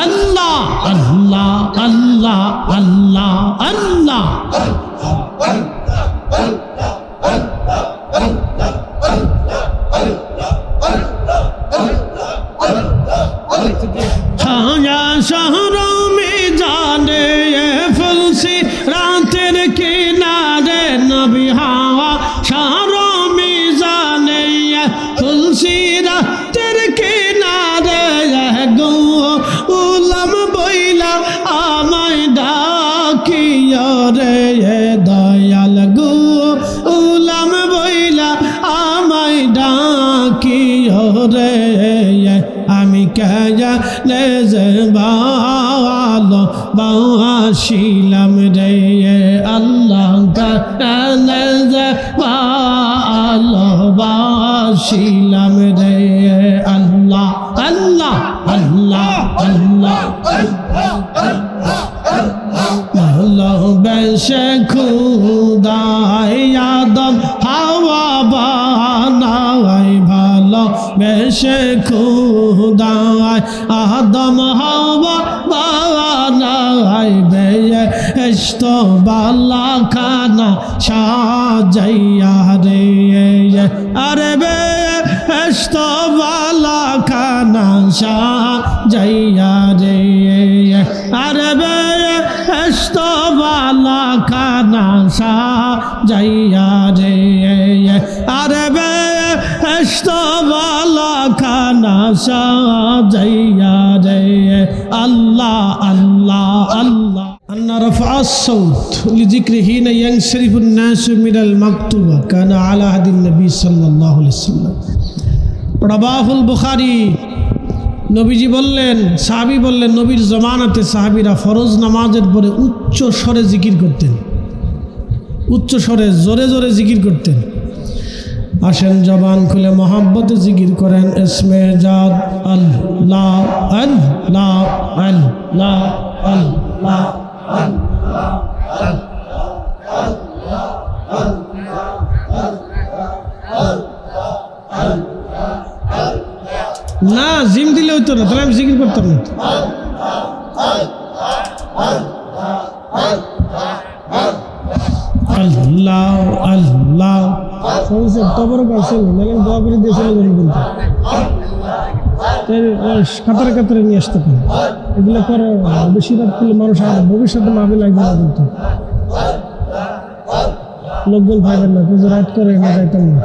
আল্লাহ আল্লাহ আল্লাহ আল্লাহ আল্লাহ হায়া শহরো মে জানে ফুলসি রাতের কিনারে নবী হাওয়া শহরো মে জানে ফুলসি রাতের কিনারে গো উলম বইলা আমায় ডাকিও রে দয়াল গো উলম বইলা আমায় ডাকিও রে আমি কাজানে ভালো বাসিলাম রে আল্লাহ কাজানে ভালো বাসিলাম রে আল্লাহ আল্লাহ আল্লাহ আল্লাহ ভালোবেসে খুদাই আদম হাওয়া বানাই ভালোবেসে খুদাই আদম হাওয়া বানাই বেহেশত বালাখানা সাজাইয়া রে আরে বেহেশত বালাখানা সাজাইয়া রে আরে বেহেশত বালাখানা সাজাইয়া রে আরে বেহেশত বালাখানা সাজাইয়া রে আল্লাহ আল্লাহ আল্লাহ أن رفع الصوت لذكر حين ينصرف الناس من المكتوبة كان على عهد النبي صلى الله عليه وسلم رواه البخاري নবীজি বললেন সাহাবী বললেন নবীর জমানাতে সাহাবীরা ফরজ নামাজের পরে উচ্চ স্বরে জিকির করতেন উচ্চ স্বরে জোরে জোরে জিকির করতেন আসেন জবান খুলে মহব্বতে জিকির করেন ইসমে জাদ আল্লাহ আল্লাহ আল্লাহ আল্লাহ না জিম দিলে হইতো না তাহলে আমি জিকির করতাম না আল্লাহ আল্লাহ তবর কাছে দোয়া করে দিয়েছিল কাতারে কাতারে নিয়ে আসতে পারে এগুলো করে বেশি রাত করলে মানুষ আর ভবিষ্যতে মাবে লাগবে না কিন্তু লোকজন পাইবেন না কিন্তু রাত করে না যাইতাম না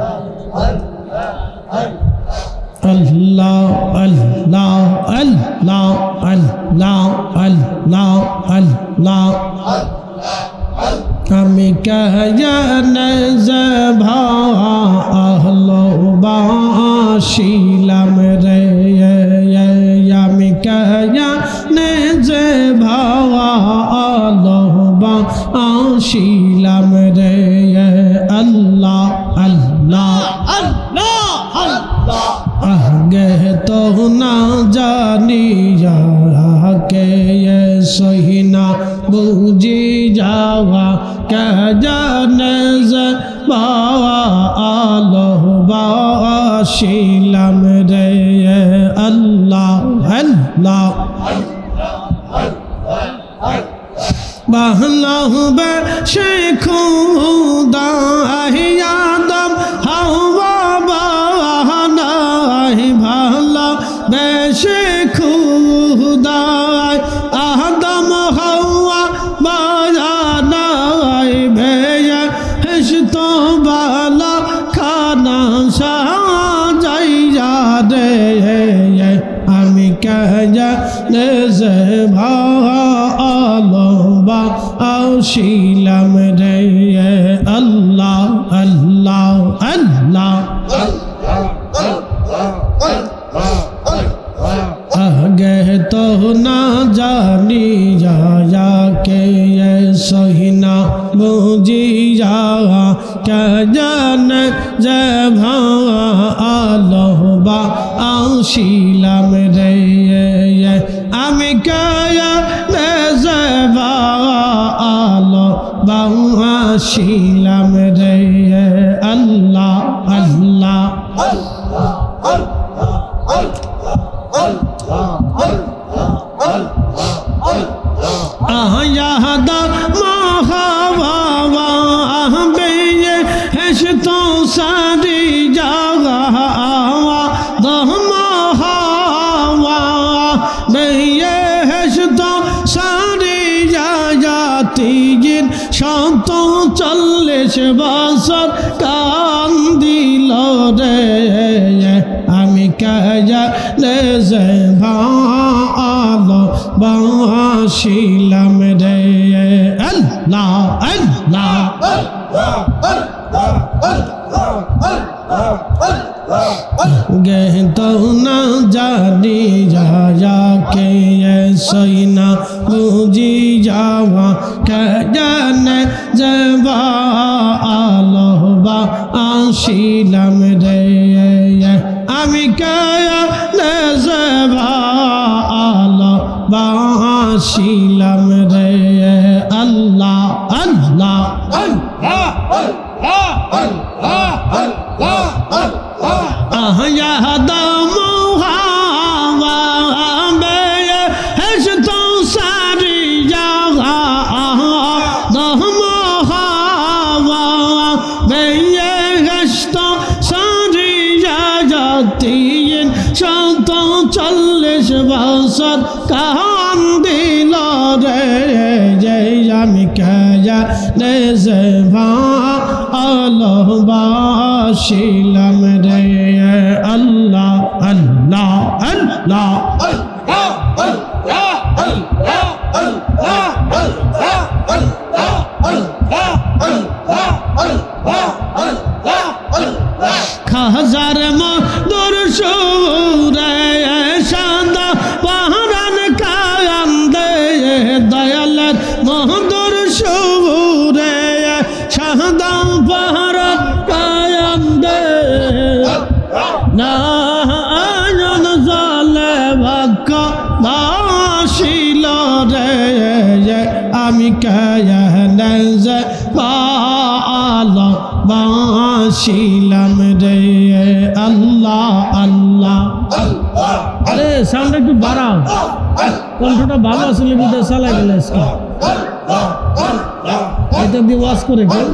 আল্লাহ আল্লাহ আল্লাহ আল্লাহ আল্লাহ আল্লাহ আমি কাজানে ভালো বাসিলাম রে আমি কাজানে ভালো বাসিলাম রে আল্লাহ আল্লাহ আল্লাহ আল্লাহ আগে তো না জানি কে সহিনা বুঝি যাওয়া কাজানে আলো বাসিলাম রে আল্লাহ আল্লাহ বাহলাহবে শেখ খুদা আদম হাওয়া বানাই ভালা বেশে খুদা আদম হাওয়া বানাই ভেয়া হেশত বালা খানা সাজাইয়া রে আমি কাজা নেজে ভালো বাসিলাম রে আল্লাহ আল্লাহ আল্লাহ আগে তো না জানি যা কে সহিনা বুঝি যা কে জান যে ভালো বাসিলাম রে আমি কায়া যে ভালো বাসিলাম রে আল্লাহ আল্লাহ यादा महावा तो सारी जगह दहमावा बेये तो सारी जाती जिन शत 40 বছর কান্দিল রে আমি কাজালে যে ভালো বাসিলাম রে আল্লাহ আল্লাহ গেতো না জানি যা কে সইনা বুঝি যাওয়া কাজানে যাবা আলোবা আসিলাম রে আমি কাজানে যাবা আলোবা আসিলাম রে আল্লাহ আল্লাহ বছর কান্দিল রে যে আমি কাজানে যে ভালো বাসিলাম রে আল্লাহ আল্লাহ আল্লাহ হাজার মধুর সুরে সাদা পাহারান কান্দে দয়ালের মধুর সুরে সাদা পাহারান কান্দে না জলে ভাগ্য বাসিল রে আমি কায়ানে যে ভালো বাসিলাম রে আল্লাহ আল্লাহ আরে সাউন্ড একটু বাড়াও কণ্ঠটা ভালো আসলে বিদায় চালাই গেলে এটা দিয়ে ওয়াজ করে কেউ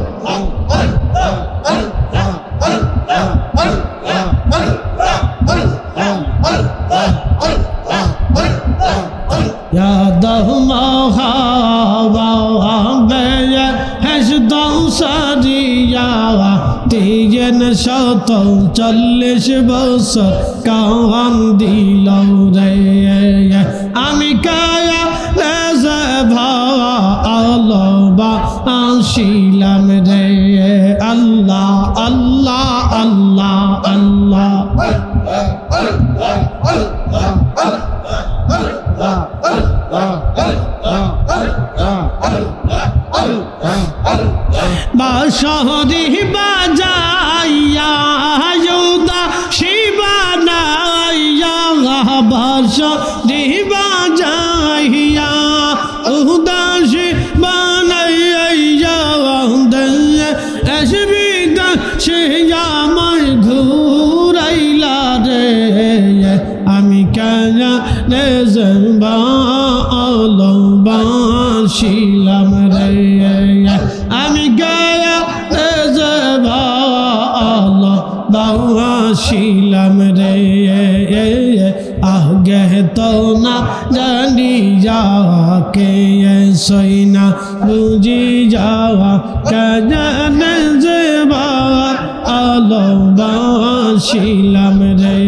তিন 140 বছর কান্দিল রে আমি কায়ালে যে ভালো বাসিলাম রে আল্লাহ আল্লাহ আল্লাহ আল্লাহ বাঁশরি বাজাইয়া যুদা শিবানাইয়া বাঁশরি বাজাইয়া উদাসী বানাইয়া আসবিদা সে আমার ঘুরাইলা রে আমি কাজানে যে ভালো বাসিলাম রে আমি কাজানে যে ভালো বাসিলাম রে আগে তো না জানি যাকে সইনা বুঝি যাওয়া কাজানে যে ভালো বাসিলাম রে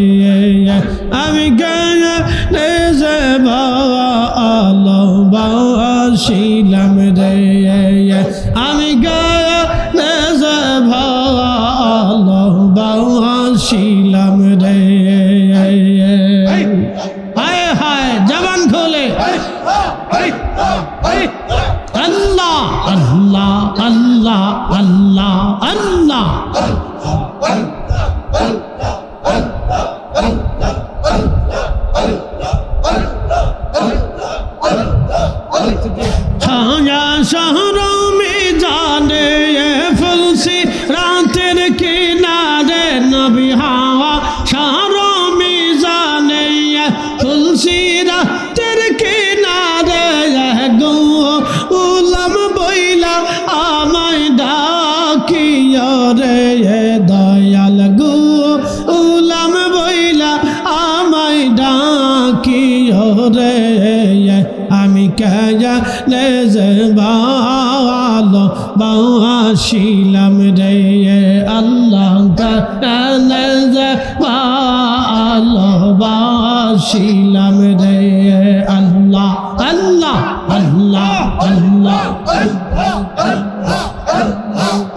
আমি কাজানে যে ভালো বাসিলাম রে আমি কাজানে যে ভালো বাসিলাম রে হায় হায় জবান খোলে আল্লাহ আল্লাহ আল্লাহ আল্লাহ আল্লাহ শহর মে জানে ফুলসি রাতের কিনারে নবী হাওয়া শহর কেনে যে ভালোবাসিলাম রে আল্লাহ কেনে যে ভালোবাসিলাম রে আল্লাহ আল্লাহ আল্লাহ আল্লাহ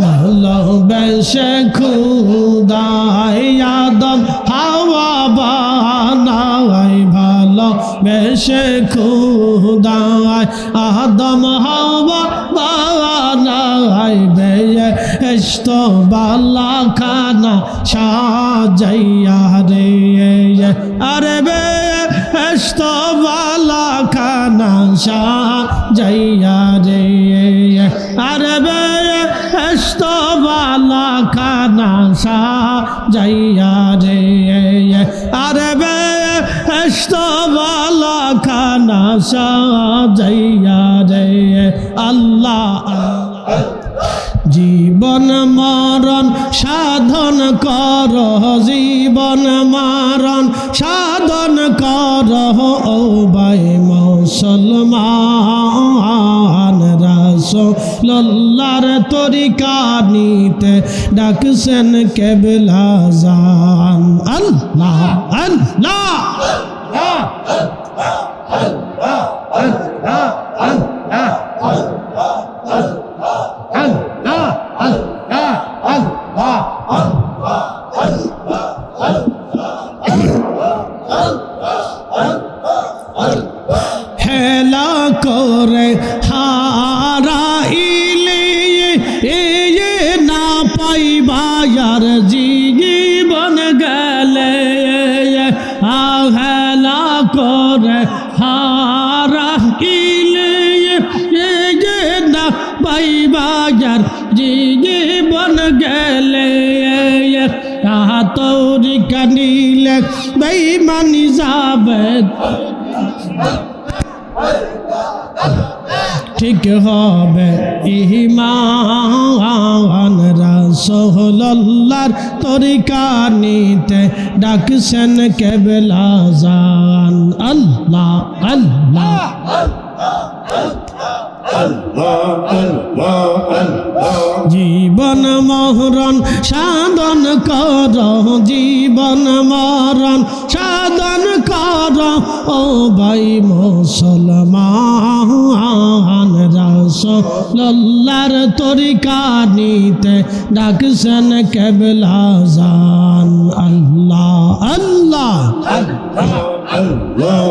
ভালোবেসে খুদাই আদম হাওয়া বানাই ভালোবেসে খুদাই আদম হাওয়া বানাই বেহেশত বালাখানা সাজাইয়া রে আরে বেহেশত বালাখানা সাজাইয়া রে আরে বেহেশত বালাখানা সাজাইয়া রে আরে বেহেশত বালাখানা সাজাইয়া রে আল্লাহ জীবন মরণ সাধন কর জীবন মরণ সাধন কর ও ভাই মুসলমান রাসূলুল্লাহর তরিকা নিতে ডাকছেন কেবলা জান আল্লাহ আল্লাহ হেলা করে হারাইলে না পাইবার জীবন গেলে হেলা করে হারাইলে না পাইবার জীবন গেলে তোরি কানিলে বেঈমানি যাবে ঠিক হবে ঈমান রাসূলুল্লাহর তরিকা নিতে ডাকছেন কেবলা জান আল্লাহ আল্লাহ জীবন মরণ সাধন কর জীবন মরণ সাধন কর ও ভাই মুসলমান রাসূলুল্লাহর তরিকা নিতে ডাকছেন কেবলা জান আল্লাহ আল্লাহ আল্লাহ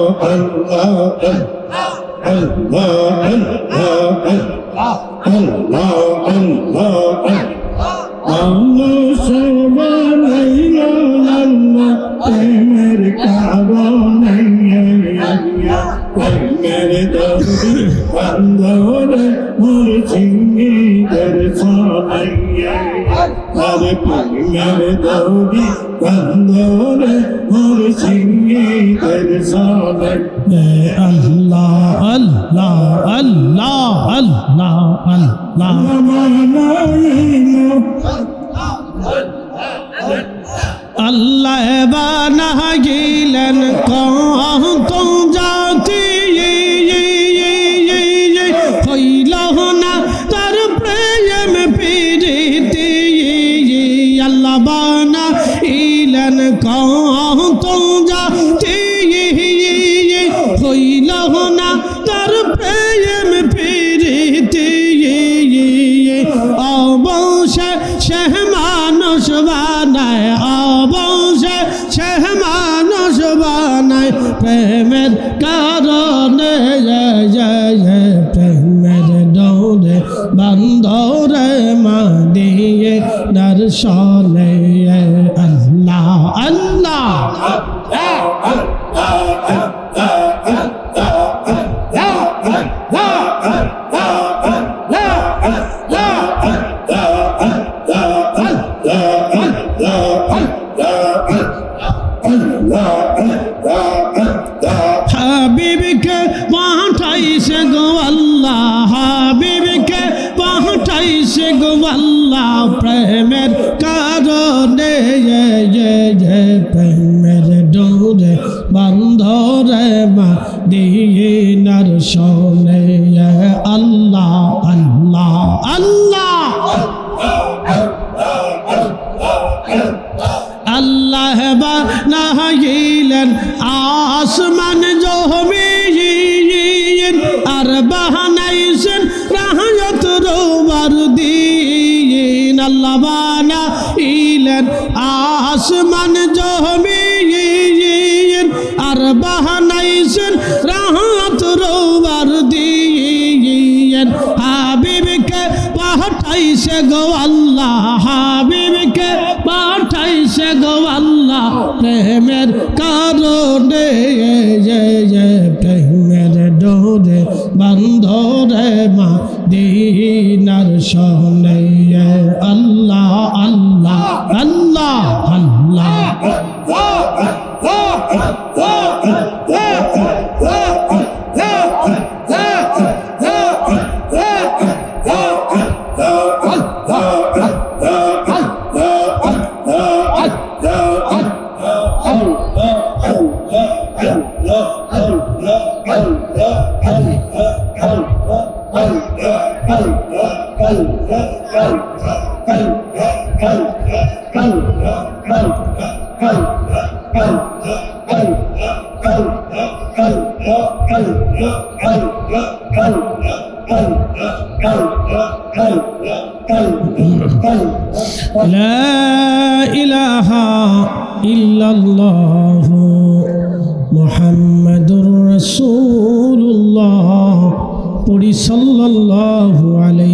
আল্লাহ বানাইলেন কত জাতি হইল না তার প্রেম প্রীতি আল্লাহ বানাইলেন কত জাতি হইল না তার প্রেম প্রীতি অবশ্যই মানুষ বানায় অবশ্যই মানুষ বানায় প্রেমের কারণে প্রেমের ডোরে বান্ধরে মা দিয়ে দর্শনে আল্লাহ আল্লাহ হাবিবকে পাঠাইছে গো আল্লাহ হাবিবকে পাঠাইছে গো আল্লাহ প্রেমের কারণে প্রেমের ডোরে বান্ধরে মা দিয়ে মদিনার শোনে আল্লাহ আল্লাহ আল্লাহ আল্লাহ বানাইলেন আসমান জমিন আর বানাইছেন রাহমতের বরদিন আল্লাহ বানাইলেন আসমান জমিন আর বানাইছেন রাহমতের বরদিন হাবিবকে পাঠাইছে গো আল্লাহ হাবিবকে পাঠাইছে গো আল্লাহ প্রেমের কারণে প্রেমের ডোরে বন্ধরে মদিনার শোনে আল্লাহ আল্লাহ আল্লাহ আল্লাহ لا إله إلا الله محمد رسول الله পড়ি সাল্লাল্লাহু আলাইহি